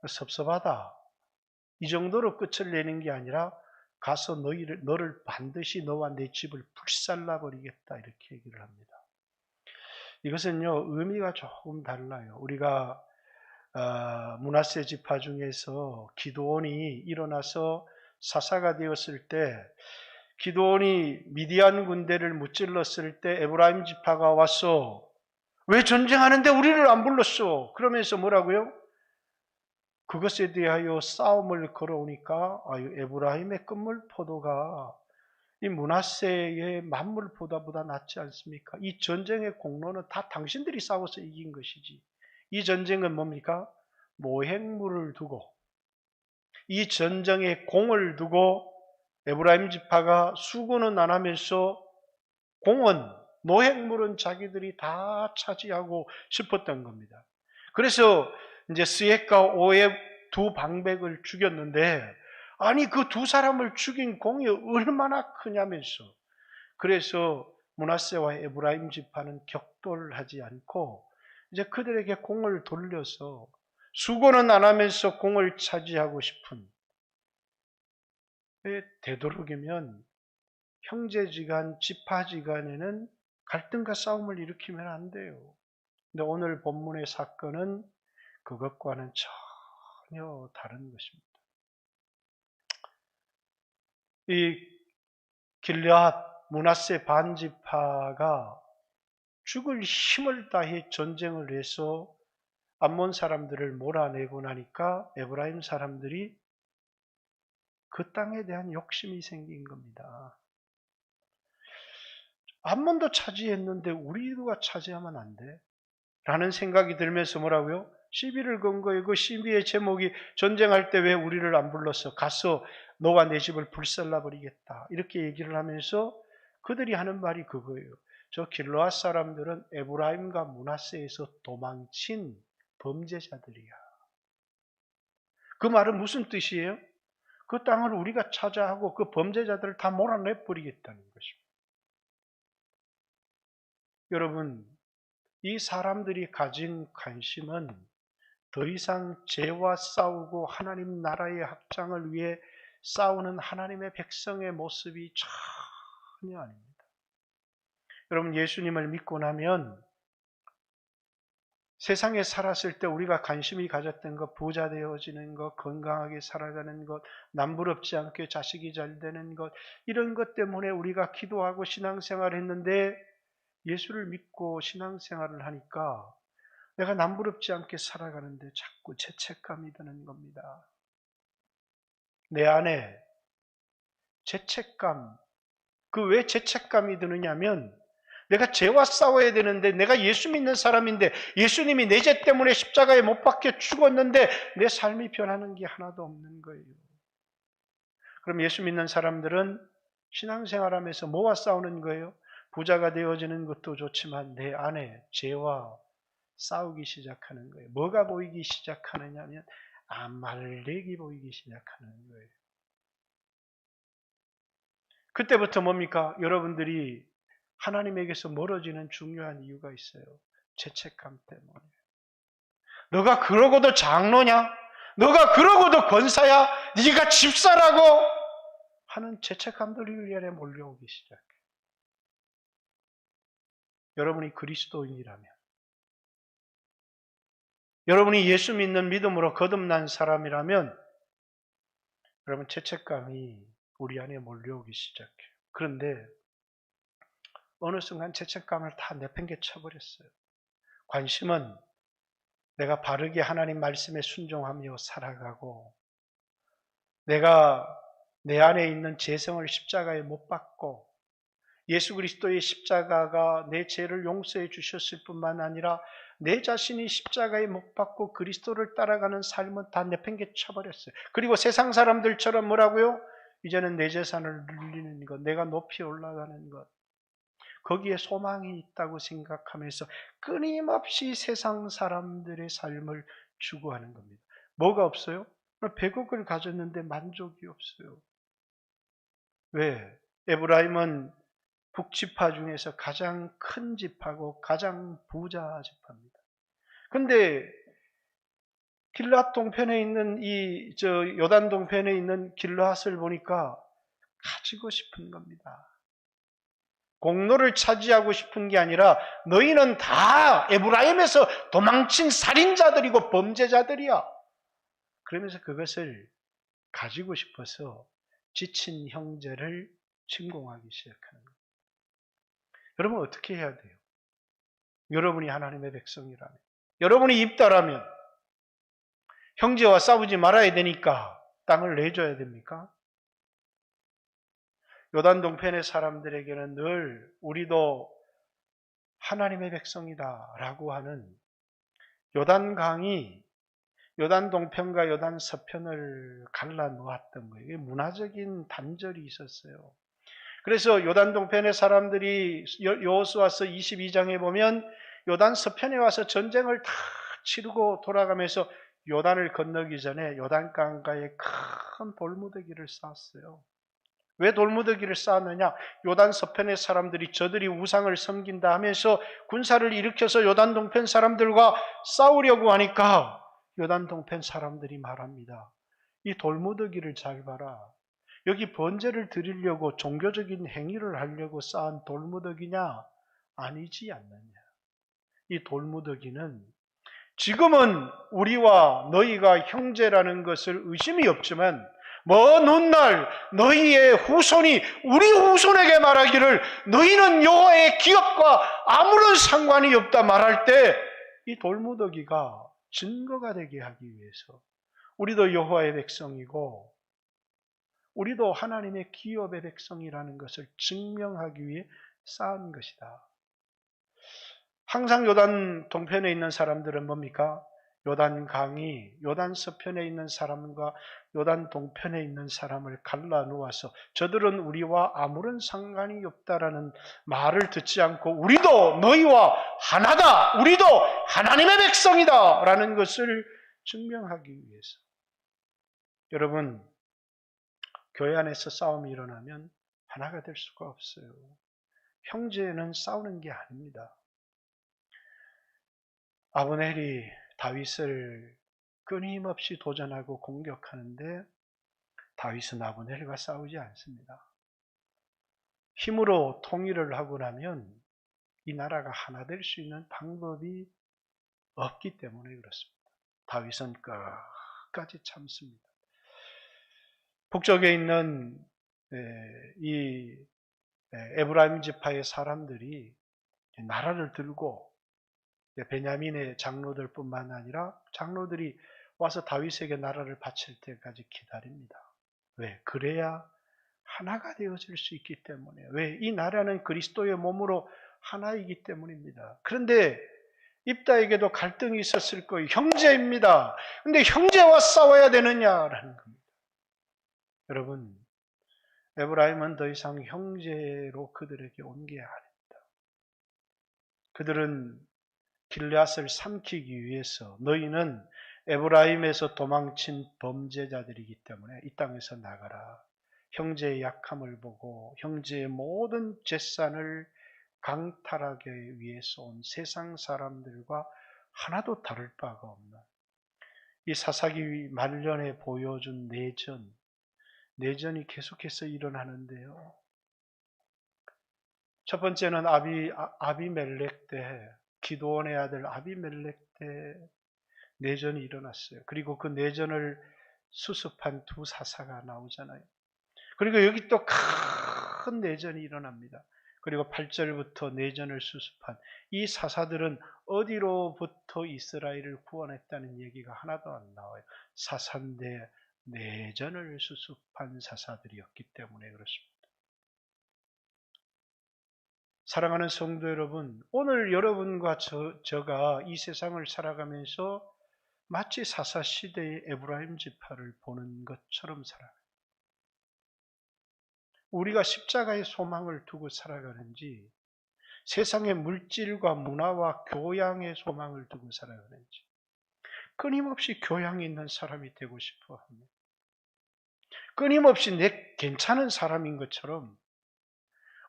Speaker 1: 섭섭하다. 이 정도로 끝을 내는 게 아니라 가서 너를 반드시 너와 내 집을 불살라버리겠다 이렇게 얘기를 합니다. 이것은요 의미가 조금 달라요. 우리가 므낫세 지파 중에서 기드온이 일어나서 사사가 되었을 때 기드온이 미디안 군대를 무찔렀을 때 에브라임 지파가 와서 왜 전쟁하는데 우리를 안 불렀어? 그러면서 뭐라고요? 그것에 대하여 싸움을 걸어오니까 에브라임의 끝물포도가 이 므낫세의 만물보다 낫지 않습니까? 이 전쟁의 공로는 다 당신들이 싸워서 이긴 것이지. 이 전쟁은 뭡니까? 모행물을 두고 이 전쟁의 공을 두고 에브라임 지파가 수고는 안 하면서 공은 노획물은 자기들이 다 차지하고 싶었던 겁니다. 그래서 이제 스엡과 오의 두 방백을 죽였는데 아니 그 두 사람을 죽인 공이 얼마나 크냐면서 그래서 므낫세와 에브라임 지파는 격돌하지 않고 이제 그들에게 공을 돌려서 수고는 안 하면서 공을 차지하고 싶은 되도록이면 형제지간, 지파지간에는 갈등과 싸움을 일으키면 안 돼요. 근데 오늘 본문의 사건은 그것과는 전혀 다른 것입니다. 이 길르앗 므낫세 반지파가 죽을 힘을 다해 전쟁을 해서 암몬 사람들을 몰아내고 나니까 에브라임 사람들이 그 땅에 대한 욕심이 생긴 겁니다. 암몬도 차지했는데 우리가 차지하면 안 돼? 라는 생각이 들면서 뭐라고요? 시비를 건 거예요. 그 시비의 제목이 전쟁할 때 왜 우리를 안 불렀어? 가서 너와 내 집을 불살라 버리겠다. 이렇게 얘기를 하면서 그들이 하는 말이 그거예요. 저 길르앗 사람들은 에브라임과 므낫세에서 도망친 범죄자들이야. 그 말은 무슨 뜻이에요? 그 땅을 우리가 차지하고 그 범죄자들을 다 몰아내 버리겠다는 것입니다. 여러분, 이 사람들이 가진 관심은 더 이상 죄와 싸우고 하나님 나라의 확장을 위해 싸우는 하나님의 백성의 모습이 전혀 아닙니다. 여러분, 예수님을 믿고 나면 세상에 살았을 때 우리가 관심이 가졌던 것, 부자 되어지는 것, 건강하게 살아가는 것, 남부럽지 않게 자식이 잘 되는 것, 이런 것 때문에 우리가 기도하고 신앙생활을 했는데 예수를 믿고 신앙생활을 하니까 내가 남부럽지 않게 살아가는데 자꾸 죄책감이 드는 겁니다. 내 안에 죄책감, 그 왜 죄책감이 드느냐면 내가 죄와 싸워야 되는데 내가 예수 믿는 사람인데 예수님이 내 죄 때문에 십자가에 못 박혀 죽었는데 내 삶이 변하는 게 하나도 없는 거예요. 그럼 예수 믿는 사람들은 신앙생활하면서 뭐와 싸우는 거예요? 부자가 되어지는 것도 좋지만 내 안에 죄와 싸우기 시작하는 거예요. 뭐가 보이기 시작하느냐면 아말렉이 보이기 시작하는 거예요. 그때부터 뭡니까? 여러분들이 하나님에게서 멀어지는 중요한 이유가 있어요. 죄책감 때문에. 너가 그러고도 장로냐? 너가 그러고도 권사야? 네가 집사라고? 하는 죄책감들이 우리 안에 몰려오기 시작해요. 여러분이 그리스도인이라면, 여러분이 예수 믿는 믿음으로 거듭난 사람이라면 여러분 죄책감이 우리 안에 몰려오기 시작해요. 그런데 어느 순간 죄책감을 다 내팽개쳐버렸어요. 관심은 내가 바르게 하나님 말씀에 순종하며 살아가고 내가 내 안에 있는 죄성을 십자가에 못 박고 예수 그리스도의 십자가가 내 죄를 용서해 주셨을 뿐만 아니라 내 자신이 십자가에 못 박고 그리스도를 따라가는 삶은 다 내팽개쳐버렸어요. 그리고 세상 사람들처럼 뭐라고요? 이제는 내 재산을 늘리는 것, 내가 높이 올라가는 것, 거기에 소망이 있다고 생각하면서 끊임없이 세상 사람들의 삶을 추구하는 겁니다. 뭐가 없어요? 100억을 가졌는데 만족이 없어요. 왜? 에브라임은 북지파 중에서 가장 큰 지파고 가장 부자 지파입니다. 근데 길르앗 동편에 있는 요단 동편에 있는 길르앗을 보니까 가지고 싶은 겁니다. 공로를 차지하고 싶은 게 아니라 너희는 다 에브라임에서 도망친 살인자들이고 범죄자들이야. 그러면서 그것을 가지고 싶어서 지친 형제를 침공하기 시작하는 거예요. 여러분 어떻게 해야 돼요? 여러분이 하나님의 백성이라면, 여러분이 입다라면 형제와 싸우지 말아야 되니까 땅을 내줘야 됩니까? 요단 동편의 사람들에게는 늘 우리도 하나님의 백성이다 라고 하는 요단강이 요단 동편과 요단 서편을 갈라 놓았던 거예요. 문화적인 단절이 있었어요. 그래서 요단 동편의 사람들이 여호수아서 22장에 보면 요단 서편에 와서 전쟁을 다 치르고 돌아가면서 요단을 건너기 전에 요단강가에 큰 돌무더기를 쌓았어요. 왜 돌무더기를 쌓았느냐? 요단 서편의 사람들이 저들이 우상을 섬긴다 하면서 군사를 일으켜서 요단 동편 사람들과 싸우려고 하니까 요단 동편 사람들이 말합니다. 이 돌무더기를 잘 봐라. 여기 번제를 드리려고 종교적인 행위를 하려고 쌓은 돌무더기냐? 아니지 않느냐. 이 돌무더기는 지금은 우리와 너희가 형제라는 것을 의심이 없지만 먼 훗날 너희의 후손이 우리 후손에게 말하기를 너희는 여호와의 기업과 아무런 상관이 없다 말할 때 이 돌무더기가 증거가 되게 하기 위해서 우리도 여호와의 백성이고 우리도 하나님의 기업의 백성이라는 것을 증명하기 위해 쌓은 것이다. 항상 요단 동편에 있는 사람들은 뭡니까? 요단 강이 요단 서편에 있는 사람과 요단 동편에 있는 사람을 갈라 놓아서 저들은 우리와 아무런 상관이 없다라는 말을 듣지 않고 우리도 너희와 하나다, 우리도 하나님의 백성이다 라는 것을 증명하기 위해서. 여러분, 교회 안에서 싸움이 일어나면 하나가 될 수가 없어요. 형제는 싸우는 게 아닙니다. 아브넬이 다윗을 끊임없이 도전하고 공격하는데 다윗은 아브넬과 싸우지 않습니다. 힘으로 통일을 하고 나면 이 나라가 하나 될 수 있는 방법이 없기 때문에 그렇습니다. 다윗은 끝까지 참습니다. 북쪽에 있는 이 에브라임 지파의 사람들이 나라를 들고 베냐민의 장로들뿐만 아니라 장로들이 와서 다윗에게 나라를 바칠 때까지 기다립니다. 왜? 그래야 하나가 되어질 수 있기 때문에. 왜? 이 나라는 그리스도의 몸으로 하나이기 때문입니다. 그런데 입다에게도 갈등이 있었을 거예요. 형제입니다. 그런데 형제와 싸워야 되느냐라는 겁니다. 여러분, 에브라임은 더 이상 형제로 그들에게 온 게 아닙니다. 그들은 길앗을 삼키기 위해서 너희는 에브라임에서 도망친 범죄자들이기 때문에 이 땅에서 나가라. 형제의 약함을 보고 형제의 모든 재산을 강탈하기 위해서 온 세상 사람들과 하나도 다를 바가 없는 이 사사기 말년에 보여준 내전이 계속해서 일어나는데요. 첫 번째는 아비멜렉 때, 기드온의 아들 아비멜렉 때 내전이 일어났어요. 그리고 그 내전을 수습한 두 사사가 나오잖아요. 그리고 여기 또 큰 내전이 일어납니다. 그리고 8절부터 내전을 수습한 이 사사들은 어디로부터 이스라엘을 구원했다는 얘기가 하나도 안 나와요. 사사인데 내전을 수습한 사사들이었기 때문에 그렇습니다. 사랑하는 성도 여러분, 오늘 여러분과 저가 이 세상을 살아가면서 마치 사사시대의 에브라임 지파를 보는 것처럼 살아가요. 우리가 십자가의 소망을 두고 살아가는지 세상의 물질과 문화와 교양의 소망을 두고 살아가는지 끊임없이 교양이 있는 사람이 되고 싶어 합니다. 끊임없이 내 괜찮은 사람인 것처럼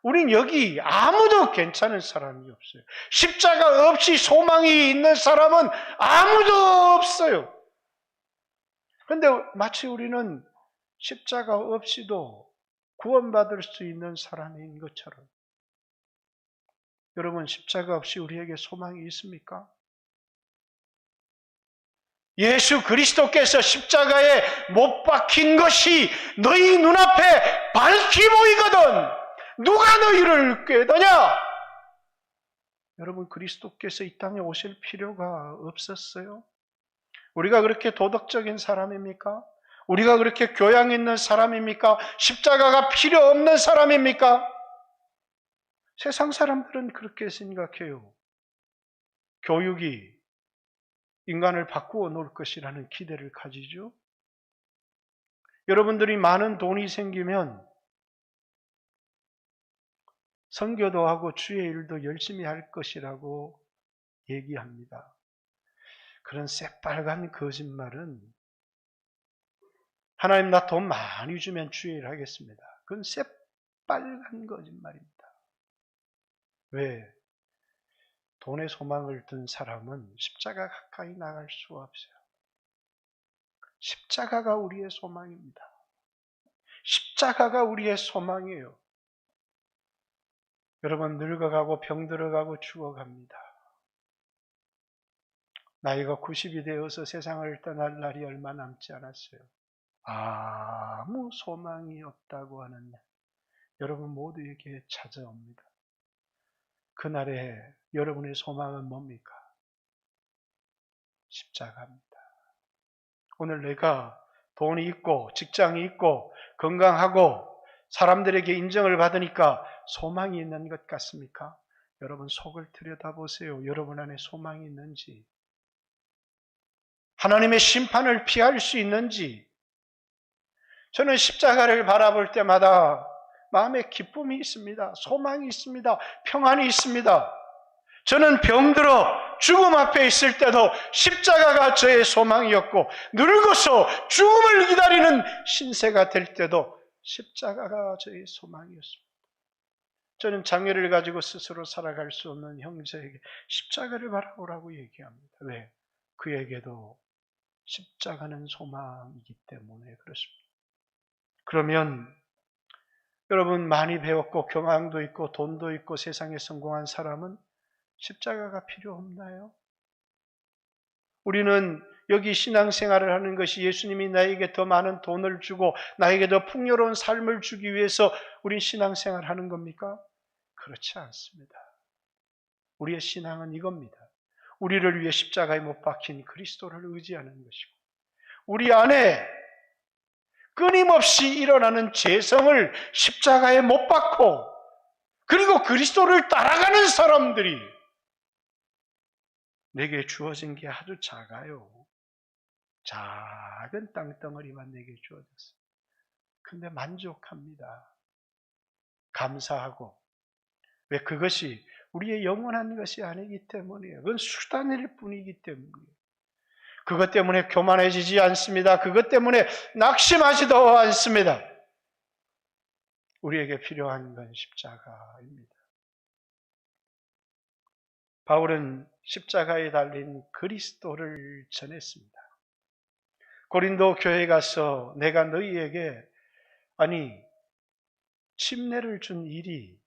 Speaker 1: 우린 여기 아무도 괜찮은 사람이 없어요. 십자가 없이 소망이 있는 사람은 아무도 없어요. 그런데 마치 우리는 십자가 없이도 구원받을 수 있는 사람인 것처럼. 여러분, 십자가 없이 우리에게 소망이 있습니까? 예수 그리스도께서 십자가에 못 박힌 것이 너희 눈앞에 밝히 보이거든 누가 너희를 꾀더냐? 여러분, 그리스도께서 이 땅에 오실 필요가 없었어요? 우리가 그렇게 도덕적인 사람입니까? 우리가 그렇게 교양 있는 사람입니까? 십자가가 필요 없는 사람입니까? 세상 사람들은 그렇게 생각해요. 교육이 인간을 바꾸어 놓을 것이라는 기대를 가지죠. 여러분들이 많은 돈이 생기면 선교도 하고 주의 일도 열심히 할 것이라고 얘기합니다. 그런 새빨간 거짓말은 하나님 나 돈 많이 주면 주의 일 하겠습니다. 그건 새빨간 거짓말입니다. 왜? 돈에 소망을 둔 사람은 십자가 가까이 나갈 수가 없어요. 십자가가 우리의 소망입니다. 십자가가 우리의 소망이에요. 여러분, 늙어가고 병들어가고 죽어갑니다. 나이가 90이 되어서 세상을 떠날 날이 얼마 남지 않았어요. 아무 소망이 없다고 하는 여러분 모두에게 찾아옵니다. 그날에 여러분의 소망은 뭡니까? 십자가입니다. 오늘 내가 돈이 있고 직장이 있고 건강하고 사람들에게 인정을 받으니까 소망이 있는 것 같습니까? 여러분 속을 들여다보세요. 여러분 안에 소망이 있는지, 하나님의 심판을 피할 수 있는지. 저는 십자가를 바라볼 때마다 마음에 기쁨이 있습니다. 소망이 있습니다. 평안이 있습니다. 저는 병들어 죽음 앞에 있을 때도 십자가가 저의 소망이었고, 늙어서 죽음을 기다리는 신세가 될 때도 십자가가 저의 소망이었습니다. 저는 장애를 가지고 스스로 살아갈 수 없는 형제에게 십자가를 바라보라고 얘기합니다. 왜? 그에게도 십자가는 소망이기 때문에 그렇습니다. 그러면 여러분, 많이 배웠고 경황도 있고 돈도 있고 세상에 성공한 사람은 십자가가 필요 없나요? 우리는 여기 신앙생활을 하는 것이 예수님이 나에게 더 많은 돈을 주고 나에게 더 풍요로운 삶을 주기 위해서 우리 신앙생활을 하는 겁니까? 그렇지 않습니다. 우리의 신앙은 이겁니다. 우리를 위해 십자가에 못 박힌 그리스도를 의지하는 것이고, 우리 안에 끊임없이 일어나는 죄성을 십자가에 못 박고, 그리고 그리스도를 따라가는 사람들이 내게 주어진 게 아주 작아요. 작은 땅덩어리만 내게 주어졌어요. 근데 만족합니다. 감사하고. 왜? 그것이 우리의 영원한 것이 아니기 때문이에요. 그건 수단일 뿐이기 때문이에요. 그것 때문에 교만해지지 않습니다. 그것 때문에 낙심하지도 않습니다. 우리에게 필요한 건 십자가입니다. 바울은 십자가에 달린 그리스도를 전했습니다. 고린도 교회에 가서 내가 너희에게 침례를 준 일이,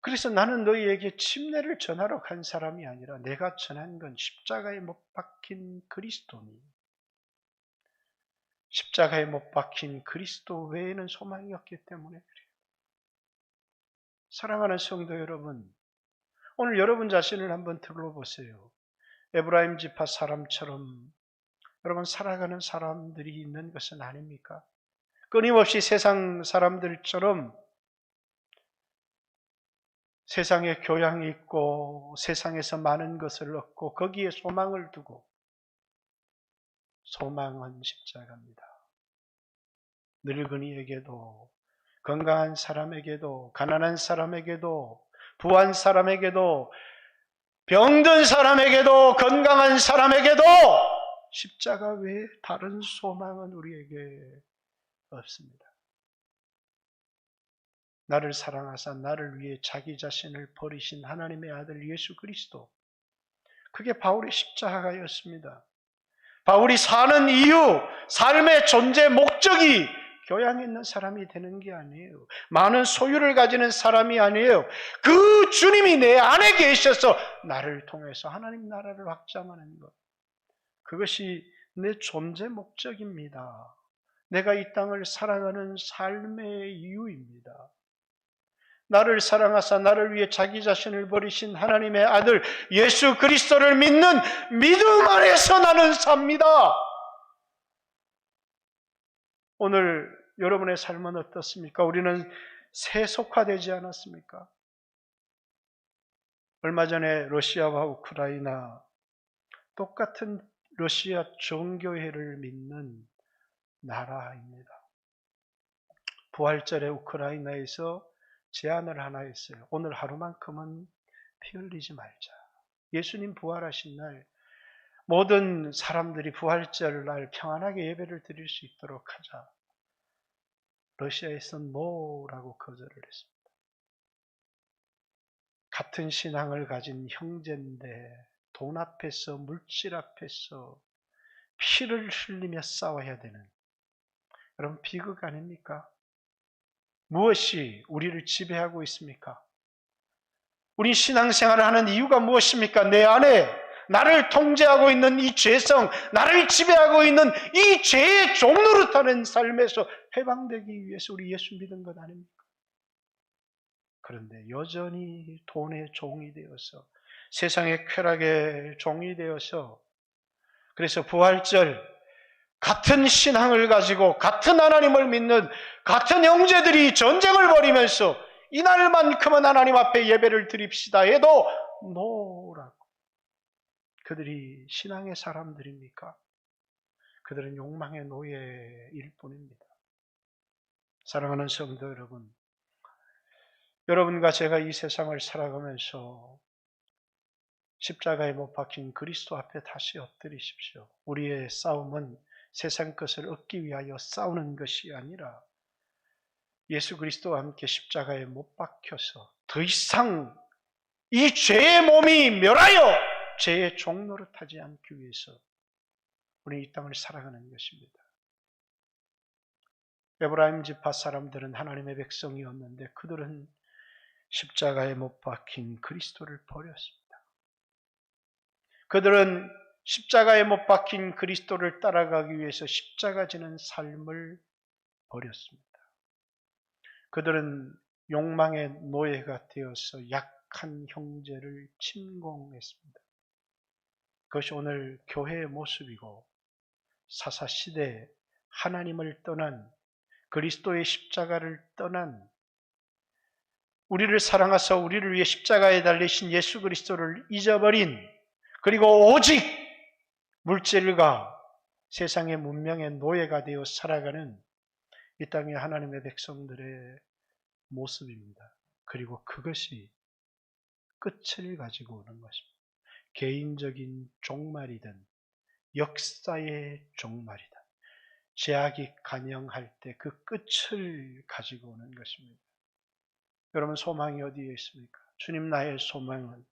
Speaker 1: 그래서 나는 너희에게 침례를 전하러 간 사람이 아니라 내가 전한 건 십자가에 못 박힌 그리스도니, 십자가에 못 박힌 그리스도 외에는 소망이 없기 때문에 그래요. 사랑하는 성도 여러분, 오늘 여러분 자신을 한번 들어보세요. 에브라임 지파 사람처럼 여러분 살아가는 사람들이 있는 것은 아닙니까? 끊임없이 세상 사람들처럼 세상에 교양이 있고 세상에서 많은 것을 얻고 거기에 소망을 두고, 소망은 십자가입니다. 늙은이에게도, 건강한 사람에게도, 가난한 사람에게도, 부한 사람에게도, 병든 사람에게도, 건강한 사람에게도 십자가 외에 다른 소망은 우리에게 없습니다. 나를 사랑하사 나를 위해 자기 자신을 버리신 하나님의 아들 예수 그리스도, 그게 바울의 십자가였습니다. 바울이 사는 이유, 삶의 존재 목적이 교양 있는 사람이 되는 게 아니에요. 많은 소유를 가지는 사람이 아니에요. 그 주님이 내 안에 계셔서 나를 통해서 하나님 나라를 확장하는 것, 그것이 내 존재 목적입니다. 내가 이 땅을 살아가는 삶의 이유입니다. 나를 사랑하사 나를 위해 자기 자신을 버리신 하나님의 아들 예수 그리스도를 믿는 믿음 안에서 나는 삽니다. 오늘 여러분의 삶은 어떻습니까? 우리는 세속화되지 않았습니까? 얼마 전에 러시아와 우크라이나, 똑같은 러시아 종교회를 믿는 나라입니다. 부활절에 우크라이나에서 제안을 하나 했어요. 오늘 하루만큼은 피 흘리지 말자. 예수님 부활하신 날 모든 사람들이 부활절 날 평안하게 예배를 드릴 수 있도록 하자. 러시아에서는 노라고 거절을 했습니다. 같은 신앙을 가진 형제인데 돈 앞에서, 물질 앞에서 피를 흘리며 싸워야 되는, 여러분 비극 아닙니까? 무엇이 우리를 지배하고 있습니까? 우리 신앙생활을 하는 이유가 무엇입니까? 내 안에 나를 통제하고 있는 이 죄성, 나를 지배하고 있는 이 죄의 종노릇하는 삶에서 해방되기 위해서 우리 예수 믿은 것 아닙니까? 그런데 여전히 돈의 종이 되어서, 세상의 쾌락의 종이 되어서, 그래서 부활절 같은 신앙을 가지고 같은 하나님을 믿는 같은 형제들이 전쟁을 벌이면서 이날만큼은 하나님 앞에 예배를 드립시다 해도 노라고. 그들이 신앙의 사람들입니까? 그들은 욕망의 노예일 뿐입니다. 사랑하는 성도 여러분, 여러분과 제가 이 세상을 살아가면서 십자가에 못 박힌 그리스도 앞에 다시 엎드리십시오. 우리의 싸움은 세상 것을 얻기 위하여 싸우는 것이 아니라 예수 그리스도와 함께 십자가에 못 박혀서 더 이상 이 죄의 몸이 멸하여 죄의 종노릇하지 않기 위해서 우리 이 땅을 살아가는 것입니다. 에브라임 지파 사람들은 하나님의 백성이었는데 그들은 십자가에 못 박힌 그리스도를 버렸습니다. 그들은 십자가에 못 박힌 그리스도를 따라가기 위해서 십자가 지는 삶을 버렸습니다. 그들은 욕망의 노예가 되어서 약한 형제를 침공했습니다. 그것이 오늘 교회의 모습이고 사사시대에 하나님을 떠난 그리스도의 십자가를 떠난 우리를 사랑하사 우리를 위해 십자가에 달리신 예수 그리스도를 잊어버린 그리고 오직 물질과 세상의 문명의 노예가 되어 살아가는 이 땅의 하나님의 백성들의 모습입니다. 그리고 그것이 끝을 가지고 오는 것입니다. 개인적인 종말이든 역사의 종말이든 제약이 간영할 때 그 끝을 가지고 오는 것입니다. 여러분 소망이 어디에 있습니까? 주님 나의 소망은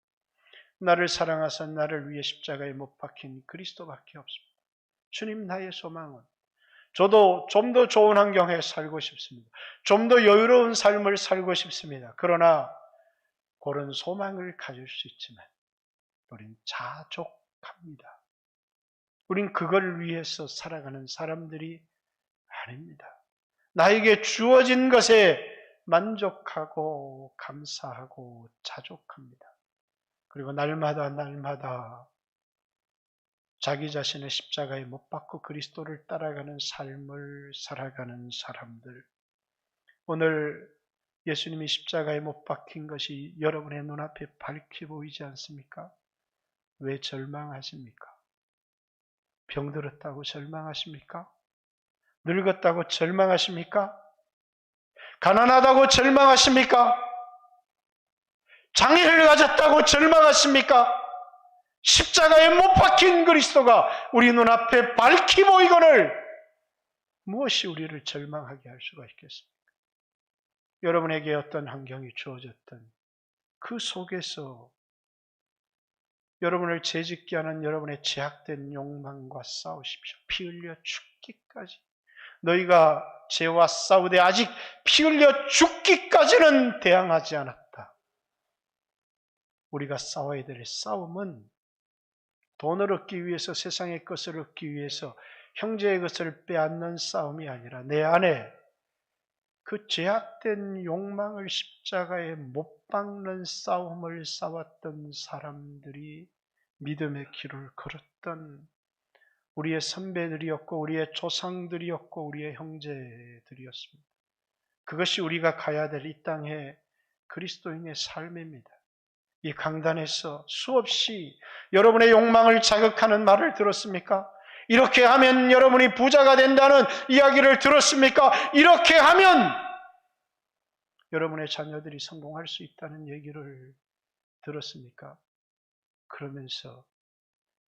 Speaker 1: 나를 사랑하사 나를 위해 십자가에 못 박힌 그리스도밖에 없습니다. 주님 나의 소망은 저도 좀 더 좋은 환경에 살고 싶습니다. 좀 더 여유로운 삶을 살고 싶습니다. 그러나 그런 소망을 가질 수 있지만 우린 자족합니다. 우린 그걸 위해서 살아가는 사람들이 아닙니다. 나에게 주어진 것에 만족하고 감사하고 자족합니다. 그리고 날마다 자기 자신의 십자가에 못 박고 그리스도를 따라가는 삶을 살아가는 사람들. 오늘 예수님이 십자가에 못 박힌 것이 여러분의 눈앞에 밝히 보이지 않습니까? 왜 절망하십니까? 병들었다고 절망하십니까? 늙었다고 절망하십니까? 가난하다고 절망하십니까? 장애를 가졌다고 절망하십니까? 십자가에 못 박힌 그리스도가 우리 눈앞에 밝히 보이거늘 무엇이 우리를 절망하게 할 수가 있겠습니까? 여러분에게 어떤 환경이 주어졌든 그 속에서 여러분을 죄짓게 하는 여러분의 제약된 욕망과 싸우십시오. 피 흘려 죽기까지. 너희가 죄와 싸우되 아직 피 흘려 죽기까지는 대항하지 않았다. 우리가 싸워야 될 싸움은 돈을 얻기 위해서 세상의 것을 얻기 위해서 형제의 것을 빼앗는 싸움이 아니라 내 안에 그 제약된 욕망을 십자가에 못 박는 싸움을 싸웠던 사람들이 믿음의 길을 걸었던 우리의 선배들이었고 우리의 조상들이었고 우리의 형제들이었습니다. 그것이 우리가 가야 될 이 땅의 그리스도인의 삶입니다. 이 강단에서 수없이 여러분의 욕망을 자극하는 말을 들었습니까? 이렇게 하면 여러분이 부자가 된다는 이야기를 들었습니까? 이렇게 하면 여러분의 자녀들이 성공할 수 있다는 얘기를 들었습니까? 그러면서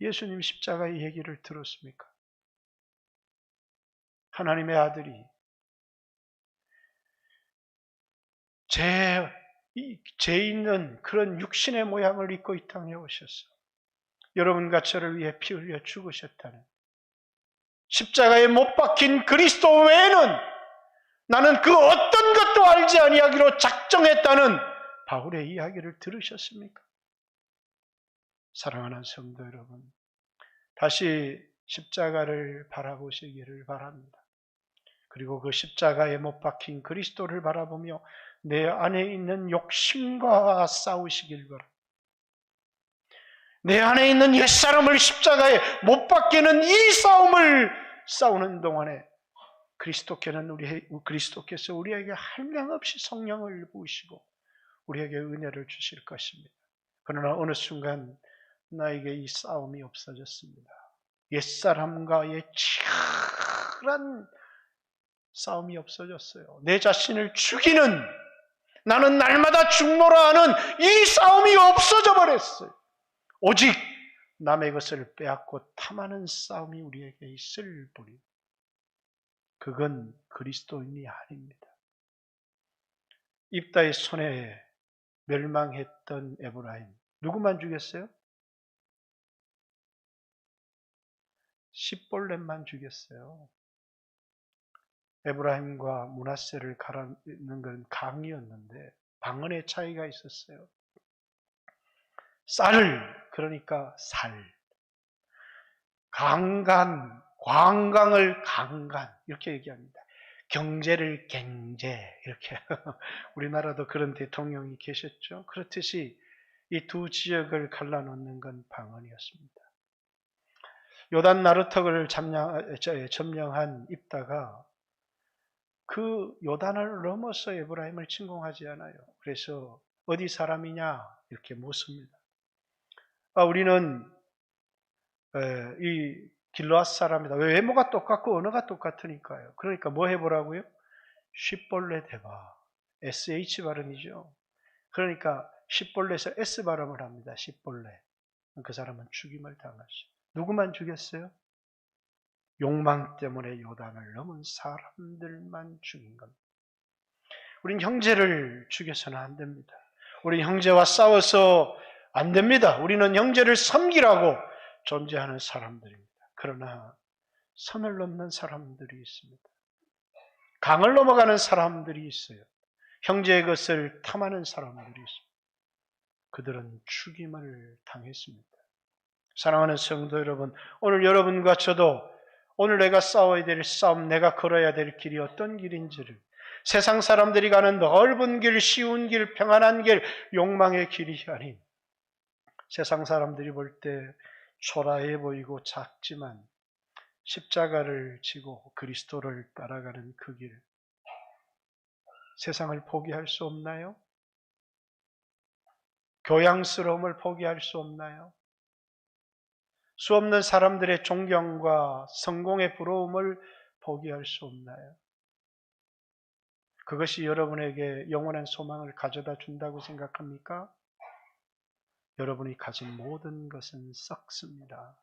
Speaker 1: 예수님 십자가의 얘기를 들었습니까? 하나님의 아들이 죄 있는 그런 육신의 모양을 입고 이 땅에 오셔서 여러분과 저를 위해 피 흘려 죽으셨다는 십자가에 못 박힌 그리스도 외에는 나는 그 어떤 것도 알지 아니하기로 작정했다는 바울의 이야기를 들으셨습니까? 사랑하는 성도 여러분, 다시 십자가를 바라보시기를 바랍니다. 그리고 그 십자가에 못 박힌 그리스도를 바라보며 내 안에 있는 욕심과 싸우시길 바랍니다. 내 안에 있는 옛사람을 십자가에 못 박히는 이 싸움을 싸우는 동안에 그리스도께서 우리에게 한량없이 성령을 부으시고 우리에게 은혜를 주실 것입니다. 그러나 어느 순간 나에게 이 싸움이 없어졌습니다. 옛사람과의 치열한 싸움이 없어졌어요. 내 자신을 죽이는, 나는 날마다 죽노라 하는 이 싸움이 없어져 버렸어요. 오직 남의 것을 빼앗고 탐하는 싸움이 우리에게 있을 뿐입니다. 그건 그리스도인이 아닙니다. 입다의 손에 멸망했던 에브라임, 누구만 죽였어요? 십볼렘만 죽였어요. 에브라임과 므낫세를 가르는 건 강이었는데 방언의 차이가 있었어요. 그러니까 살, 관광을 강간 이렇게 얘기합니다. 경제를 갱제 이렇게 우리나라도 그런 대통령이 계셨죠. 그렇듯이 이 두 지역을 갈라놓는 건 방언이었습니다. 요단 나루턱을 점령한 입다가 그 요단을 넘어서 에브라임을 침공하지 않아요. 그래서 어디 사람이냐 이렇게 묻습니다. 우리는 이 길르앗 사람이다. 외모가 똑같고 언어가 똑같으니까요. 그러니까 뭐 해보라고요? 쉽볼레 대바. SH 발음이죠. 그러니까 쉽볼레에서 S 발음을 합니다. 쉽볼레. 그 사람은 죽임을 당하죠. 누구만 죽였어요? 욕망 때문에 요단을 넘은 사람들만 죽인 겁니다. 우린 형제를 죽여서는 안 됩니다. 우린 형제와 싸워서 안 됩니다. 우리는 형제를 섬기라고 존재하는 사람들입니다. 그러나 선을 넘는 사람들이 있습니다. 강을 넘어가는 사람들이 있어요. 형제의 것을 탐하는 사람들이 있습니다. 그들은 죽임을 당했습니다. 사랑하는 성도 여러분, 오늘 여러분과 저도 오늘 내가 싸워야 될 싸움, 내가 걸어야 될 길이 어떤 길인지를, 세상 사람들이 가는 넓은 길, 쉬운 길, 평안한 길, 욕망의 길이 아닌 세상 사람들이 볼 때 초라해 보이고 작지만 십자가를 지고 그리스도를 따라가는 그 길, 세상을 포기할 수 없나요? 교양스러움을 포기할 수 없나요? 수없는 사람들의 존경과 성공의 부러움을 포기할 수 없나요? 그것이 여러분에게 영원한 소망을 가져다 준다고 생각합니까? 여러분이 가진 모든 것은 썩습니다.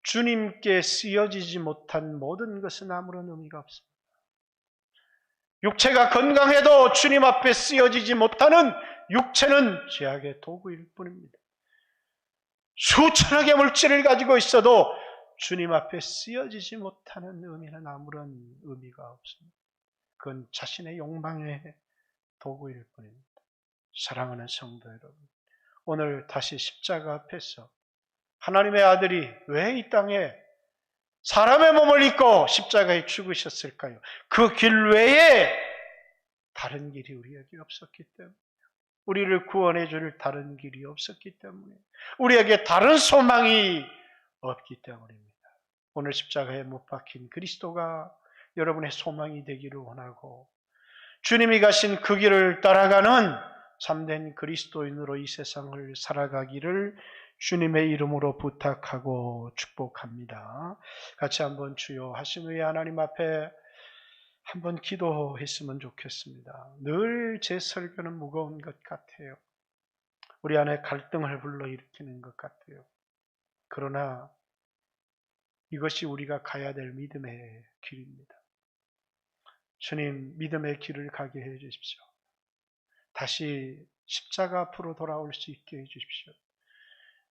Speaker 1: 주님께 쓰여지지 못한 모든 것은 아무런 의미가 없습니다. 육체가 건강해도 주님 앞에 쓰여지지 못하는 육체는 죄악의 도구일 뿐입니다. 수천억의 물질을 가지고 있어도 주님 앞에 쓰여지지 못하는 의미는 아무런 의미가 없습니다. 그건 자신의 욕망의 도구일 뿐입니다. 사랑하는 성도 여러분, 오늘 다시 십자가 앞에서 하나님의 아들이 왜 이 땅에 사람의 몸을 입고 십자가에 죽으셨을까요? 그 길 외에 다른 길이 우리에게 없었기 때문에, 우리를 구원해 줄 다른 길이 없었기 때문에, 우리에게 다른 소망이 없기 때문입니다. 오늘 십자가에 못 박힌 그리스도가 여러분의 소망이 되기를 원하고, 주님이 가신 그 길을 따라가는 참된 그리스도인으로 이 세상을 살아가기를 주님의 이름으로 부탁하고 축복합니다. 같이 한번 주여 하신 후에 하나님 앞에 한번 기도했으면 좋겠습니다. 늘 제 설교는 무거운 것 같아요. 우리 안에 갈등을 불러일으키는 것 같아요. 그러나 이것이 우리가 가야 될 믿음의 길입니다. 주님, 믿음의 길을 가게 해 주십시오. 다시 십자가 앞으로 돌아올 수 있게 해 주십시오.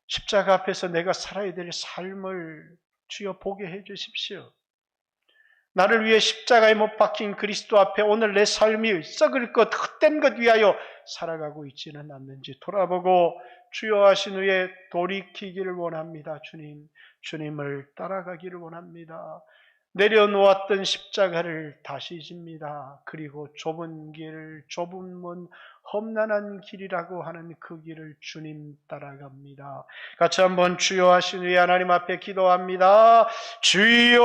Speaker 1: 십자가 앞에서 내가 살아야 될 삶을 주여 보게 해 주십시오. 나를 위해 십자가에 못 박힌 그리스도 앞에 오늘 내 삶이 썩을 것, 헛된 것 위하여 살아가고 있지는 않는지 돌아보고 주여 하신 후에 돌이키기를 원합니다. 주님을 따라가기를 원합니다. 내려놓았던 십자가를 다시 집니다. 그리고 좁은 길, 좁은 문, 험난한 길이라고 하는 그 길을 주님 따라갑니다. 같이 한번 주여 하신 후에 하나님 앞에 기도합니다. 주여